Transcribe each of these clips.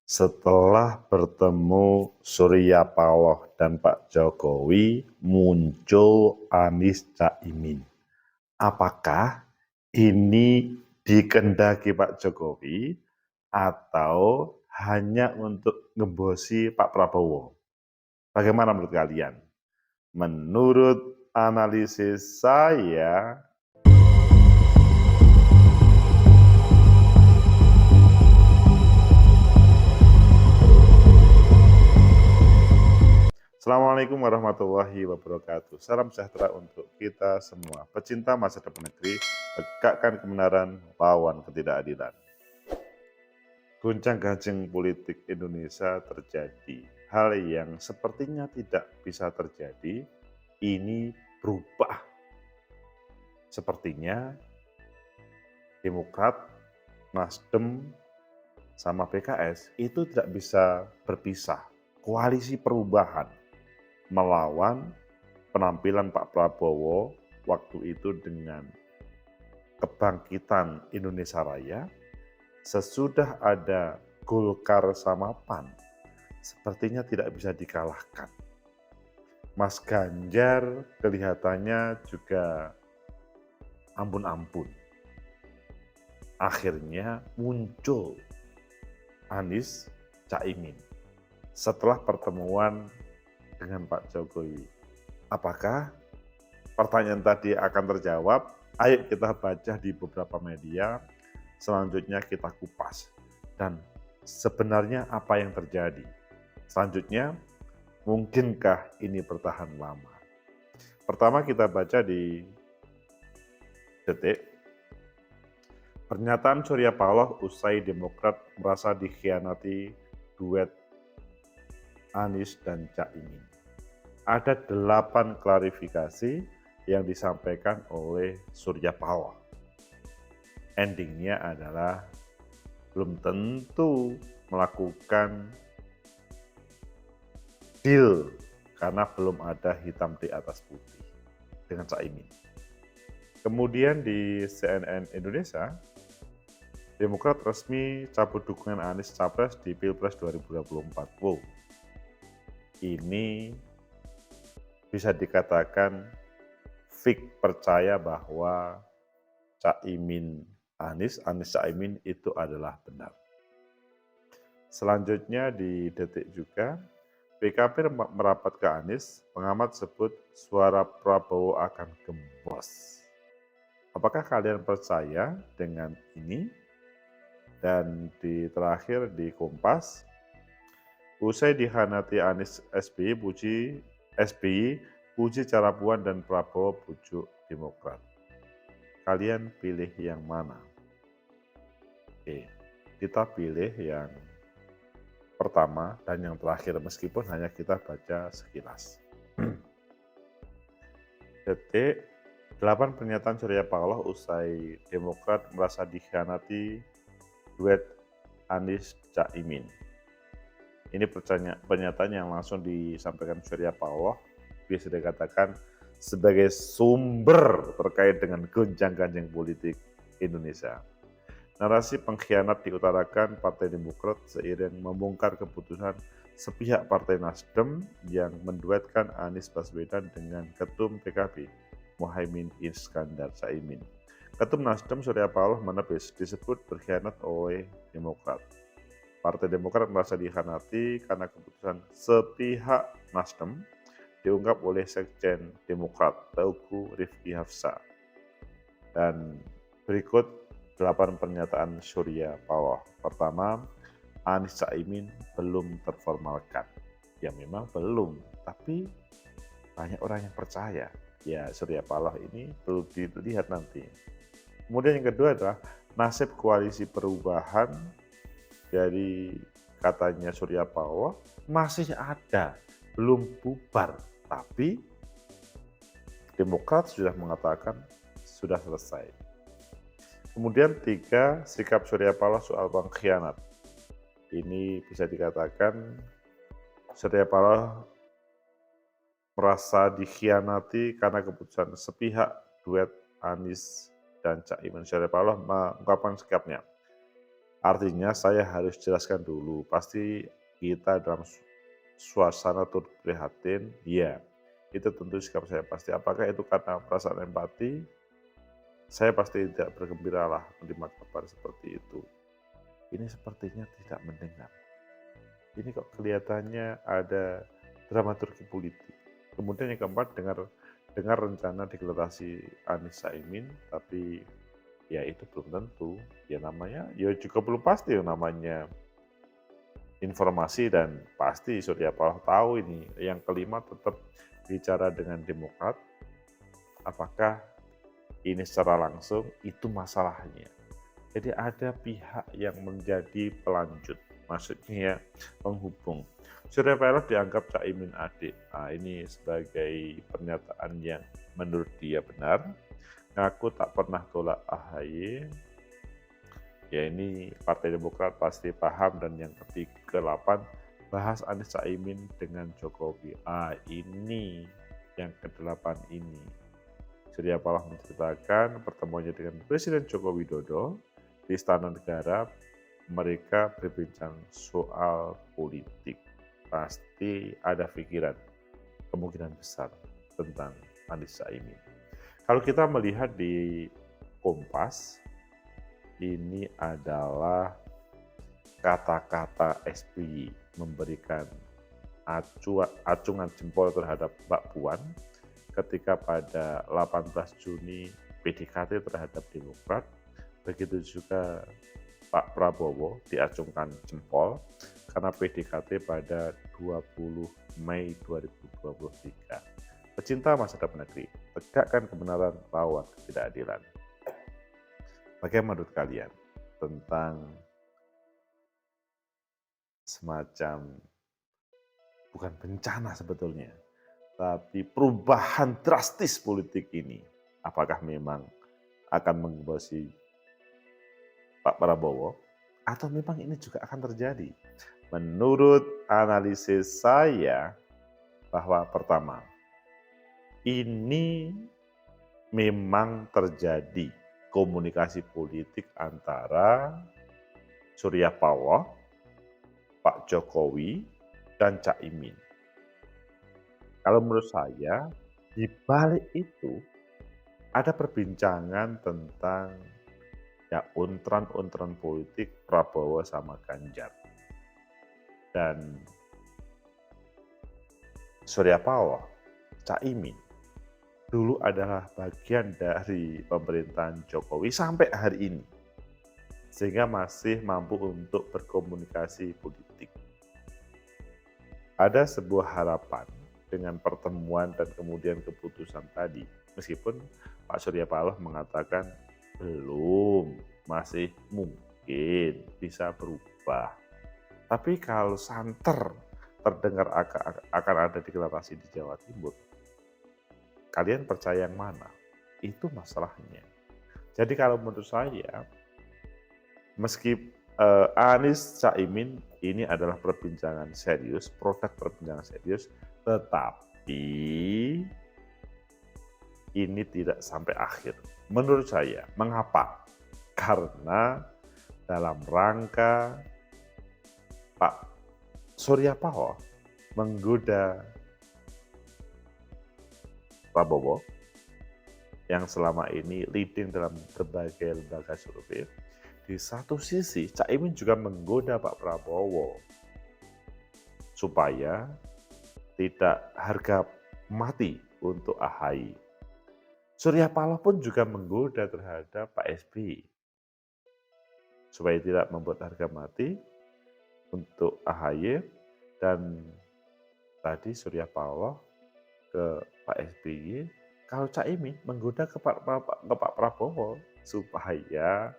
Setelah bertemu Surya Paloh dan Pak Jokowi, muncul Anies Caimin. Apakah ini dikehendaki Pak Jokowi atau hanya untuk ngembosi Pak Prabowo? Bagaimana menurut kalian? Menurut analisis saya, Assalamualaikum warahmatullahi wabarakatuh. Salam sejahtera untuk kita semua. Pecinta masa depan negeri, tegakkan kebenaran, lawan ketidakadilan. Goncang-ganjing politik Indonesia terjadi. Hal yang sepertinya tidak bisa terjadi, ini berubah. Sepertinya Demokrat, Nasdem, sama PKS itu tidak bisa berpisah. Koalisi perubahan melawan penampilan Pak Prabowo waktu itu dengan kebangkitan Indonesia Raya. Sesudah ada Golkar sama PAN, sepertinya tidak bisa dikalahkan. Mas Ganjar kelihatannya juga ampun-ampun. Akhirnya muncul Anies Caimin setelah pertemuan dengan Pak Jokowi. Apakah pertanyaan tadi akan terjawab? Ayo kita baca di beberapa media, selanjutnya kita kupas. Dan sebenarnya apa yang terjadi? Selanjutnya, mungkinkah ini bertahan lama? Pertama kita baca di Detik. Pernyataan Surya Paloh usai Demokrat merasa dikhianati duet Anies dan Caimin. Ada 8 klarifikasi yang disampaikan oleh Surya Paloh. Endingnya adalah belum tentu melakukan deal karena belum ada hitam di atas putih dengan Caimin. Kemudian di CNN Indonesia, Demokrat resmi cabut dukungan Anies Capres di Pilpres 2024. Wow, ini bisa dikatakan fik percaya bahwa Anies Caimin itu adalah benar. Selanjutnya di Detik juga, PKB merapat ke Anies, pengamat sebut suara Prabowo akan gembos. Apakah kalian percaya dengan ini? Dan di terakhir di Kompas, usai dihanati Anies SBY puji cara Puan dan Prabowo pujuk Demokrat. Kalian pilih yang mana? Oke, kita pilih yang pertama dan yang terakhir meskipun hanya kita baca sekilas. Detik, 8 pernyataan Surya Paloh usai Demokrat merasa dikhianati duet Anies Caimin. Ini pernyataan yang langsung disampaikan Surya Paloh, bisa dikatakan sebagai sumber terkait dengan gonjang-ganjing politik Indonesia. Narasi pengkhianat diutarakan Partai Demokrat seiring membongkar keputusan sepihak Partai Nasdem yang menduetkan Anies Baswedan dengan Ketum PKB, Muhaimin Iskandar Caimin. Ketum Nasdem Surya Paloh menepis disebut berkhianat oleh Demokrat. Partai Demokrat merasa dikhianati karena keputusan sepihak Nasdem diungkap oleh Sekjen Demokrat Teguh Rifki Hafsa. Dan berikut 8 pernyataan Surya Paloh. Pertama, Anies Caimin belum terformalkan. Ya memang belum, tapi banyak orang yang percaya. Ya Surya Paloh ini perlu dilihat nanti. Kemudian yang kedua adalah nasib koalisi perubahan dari katanya Surya Paloh masih ada, belum bubar. Tapi Demokrat sudah mengatakan sudah selesai. Kemudian 3, sikap Surya Paloh soal pengkhianat. Ini bisa dikatakan Surya Paloh merasa dikhianati karena keputusan sepihak duet Anies dan Caimin. Surya Paloh mengungkapkan sikapnya. Artinya saya harus jelaskan dulu, pasti kita dalam suasana turut prihatin, ya. Itu tentu sikap saya pasti. Apakah itu karena perasaan empati? Saya pasti tidak bergembiralah menerima kabar seperti itu. Ini sepertinya tidak mendengar. Ini kok kelihatannya ada dramaturgi politik. Kemudian yang keempat, dengar rencana deklarasi Anies Caimin, tapi ya itu belum tentu. Ya namanya, ya juga belum pasti yang namanya informasi, dan pasti Surya Paloh tahu ini. Yang kelima, tetap bicara dengan Demokrat. Apakah ini secara langsung? Itu masalahnya. Jadi ada pihak yang menjadi pelanjut, maksudnya penghubung. Surya Paloh dianggap Caimin adik. Nah, ini sebagai pernyataan yang menurut dia benar. Ngaku tak pernah tolak AHY. Ya ini Partai Demokrat pasti paham. Dan yang ke-8, bahas Anies Caimin dengan Jokowi. Ini yang ke-8 ini. Surya Paloh menceritakan pertemuannya dengan Presiden Joko Widodo di Istana Negara. Mereka berbincang soal politik. Pasti ada pikiran, kemungkinan besar tentang Anies Caimin. Kalau kita melihat di Kompas, ini adalah kata-kata SBY memberikan acungan jempol terhadap Mbak Puan ketika pada 18 Juni PDKT terhadap Demokrat. Begitu juga Pak Prabowo diacungkan jempol karena PDKT pada 20 Mei 2023. Pecinta masa depan negeri, tegakkan kebenaran, lawan ketidakadilan. Bagaimana menurut kalian tentang semacam, bukan bencana sebetulnya, tapi perubahan drastis politik ini? Apakah memang akan menggembosi Pak Prabowo, atau memang ini juga akan terjadi? Menurut analisis saya, bahwa pertama, ini memang terjadi komunikasi politik antara Surya Paloh, Pak Jokowi, dan Caimin. Kalau menurut saya, di balik itu ada perbincangan tentang ya untran-untran politik Prabowo sama Ganjar. Dan Surya Paloh, Caimin, dulu adalah bagian dari pemerintahan Jokowi sampai hari ini, sehingga masih mampu untuk berkomunikasi politik. Ada sebuah harapan dengan pertemuan dan kemudian keputusan tadi, meskipun Pak Surya Paloh mengatakan belum, masih mungkin bisa berubah. Tapi kalau santer terdengar akan ada deklarasi di Jawa Timur, kalian percaya yang mana? Itu masalahnya. Jadi kalau menurut saya, meski Anies Caimin ini adalah perbincangan serius, produk perbincangan serius, tetapi ini tidak sampai akhir. Menurut saya, mengapa? Karena dalam rangka Pak Surya Paloh menggoda Prabowo yang selama ini leading dalam berbagai lembaga survei. Di satu sisi, Caimin juga menggoda Pak Prabowo supaya tidak harga mati untuk AHY. Surya Paloh pun juga menggoda terhadap Pak SBY supaya tidak membuat harga mati untuk AHY. Dan tadi Surya Paloh ke Pak SBY, kalau Caimin menggoda ke Pak Prabowo supaya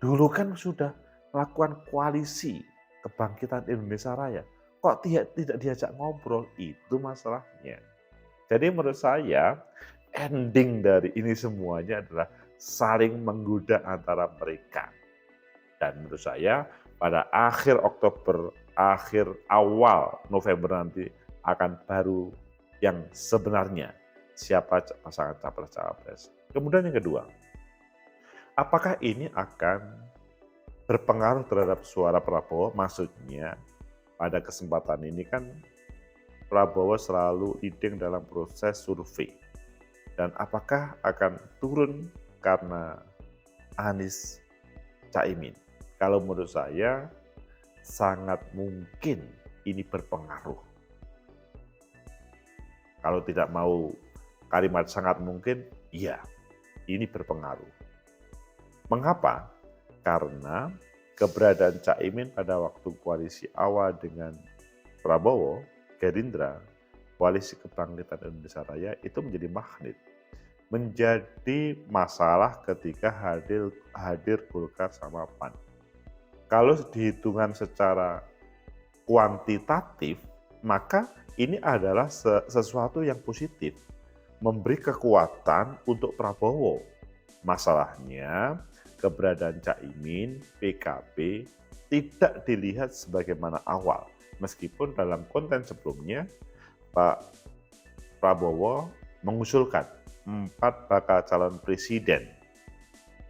dulu kan sudah melakukan koalisi kebangkitan Indonesia Raya, kok tidak diajak ngobrol, itu masalahnya. Jadi menurut saya ending dari ini semuanya adalah saling menggoda antara mereka. Dan menurut saya pada akhir Oktober, awal November nanti akan baru yang sebenarnya siapa pasangan capres-cawapres. Kemudian yang kedua, apakah ini akan berpengaruh terhadap suara Prabowo, maksudnya pada kesempatan ini kan Prabowo selalu leading dalam proses survei. Dan apakah akan turun karena Anies Caimin? Kalau menurut saya sangat mungkin ini berpengaruh. Kalau tidak mau kalimat sangat mungkin, iya, ini berpengaruh. Mengapa? Karena keberadaan Caimin pada waktu koalisi awal dengan Prabowo, Gerindra, Koalisi Kebangkitan Indonesia Raya itu menjadi magnet. Menjadi masalah ketika hadir Golkar sama PAN. Kalau dihitungan secara kuantitatif, maka ini adalah sesuatu yang positif, memberi kekuatan untuk Prabowo. Masalahnya, keberadaan Caimin, PKB tidak dilihat sebagaimana awal. Meskipun dalam konten sebelumnya, Pak Prabowo mengusulkan 4 bakal calon presiden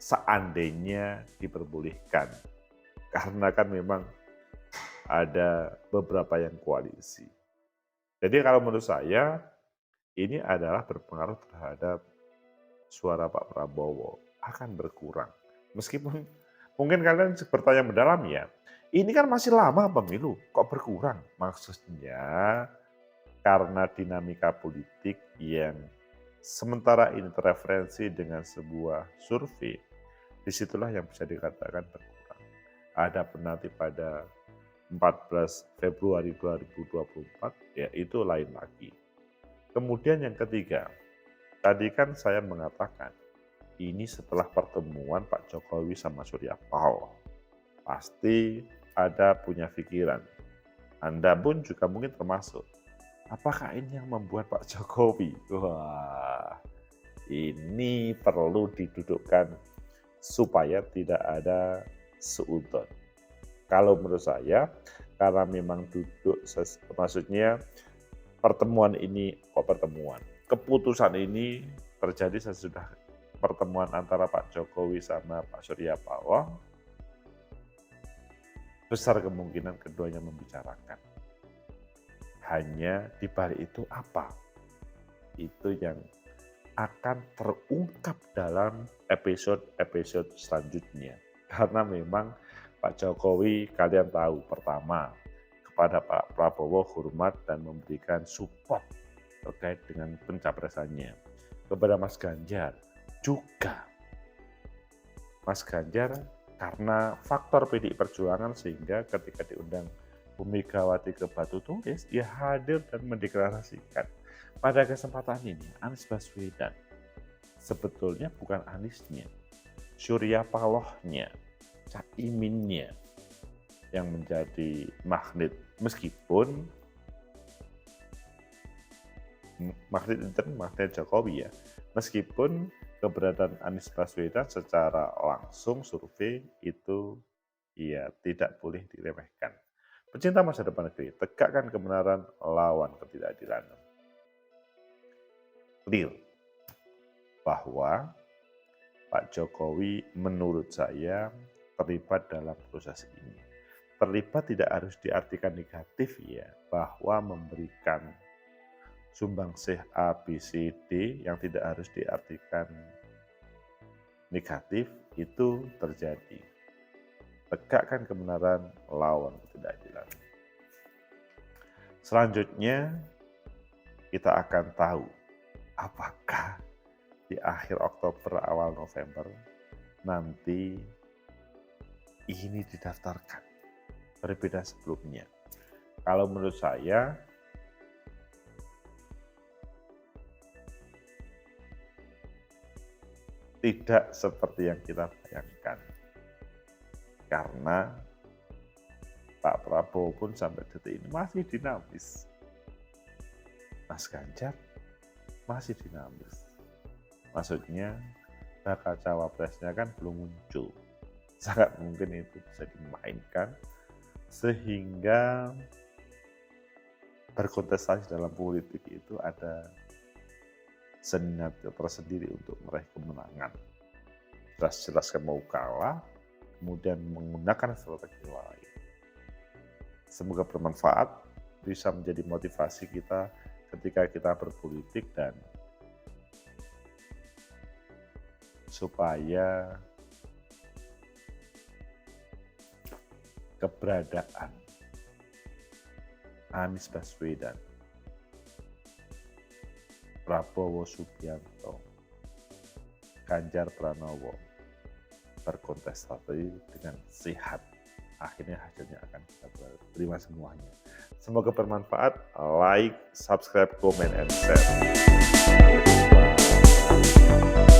seandainya diperbolehkan. Karena kan memang ada beberapa yang koalisi. Jadi kalau menurut saya, ini adalah berpengaruh terhadap suara Pak Prabowo, akan berkurang. Meskipun mungkin kalian bertanya mendalam ya, ini kan masih lama pemilu, kok berkurang? Maksudnya karena dinamika politik yang sementara ini terreferensi dengan sebuah survei, disitulah yang bisa dikatakan berkurang. Adapun nanti pada 14 Februari 2024, ya itu lain lagi. Kemudian yang ketiga, tadi kan saya mengatakan, ini setelah pertemuan Pak Jokowi sama Surya Paloh. Pasti ada punya pikiran. Anda pun juga mungkin termasuk. Apakah ini yang membuat Pak Jokowi? Wah, ini perlu didudukkan supaya tidak ada suudzon. Kalau menurut saya, karena memang maksudnya pertemuan ini, keputusan ini terjadi sesudah pertemuan antara Pak Jokowi sama Pak Surya Paloh, besar kemungkinan keduanya membicarakan. Hanya di balik itu apa? Itu yang akan terungkap dalam episode-episode selanjutnya. Karena memang Pak Jokowi, kalian tahu, pertama, kepada Pak Prabowo hormat dan memberikan support terkait dengan pencapresannya. Kepada Mas Ganjar juga. Mas Ganjar karena faktor PDI Perjuangan sehingga ketika diundang Bu Megawati ke Batu Tulis, dia hadir dan mendeklarasikan. Pada kesempatan ini, Anies Baswedan sebetulnya bukan Aniesnya, Surya Palohnya, Caiminnya yang menjadi magnet. Meskipun magnet Jokowi ya, meskipun keberadaan Anies Baswedan secara langsung survei itu ya tidak boleh diremehkan. Pecinta masa depan negeri, tegakkan kebenaran, lawan ketidakadilan. Clear bahwa Pak Jokowi menurut saya terlibat dalam proses ini. Terlibat tidak harus diartikan negatif ya, bahwa memberikan sumbangsih A, B, C, D yang tidak harus diartikan negatif itu terjadi. Tegakkan kebenaran, lawan ketidakadilan. Selanjutnya kita akan tahu apakah di akhir Oktober awal November nanti ini didaftarkan. Berbeda sebelumnya. Kalau menurut saya tidak seperti yang kita bayangkan. Karena Pak Prabowo pun sampai detik ini masih dinamis. Mas Ganjar masih dinamis. Maksudnya bakal cawapresnya kan belum muncul. Sangat mungkin itu bisa dimainkan sehingga berkontestasi dalam politik itu ada seninat tersendiri untuk meraih kemenangan. Jelas-jelas mau kalah, kemudian menggunakan strategi lain. Semoga bermanfaat, bisa menjadi motivasi kita ketika kita berpolitik dan supaya keberadaan Anies Baswedan, Prabowo Subianto, Ganjar Pranowo berkontestasi dengan sehat. Akhirnya hasilnya akan kita terima semuanya. Semoga bermanfaat. Like, subscribe, comment, and share. Sampai jumpa.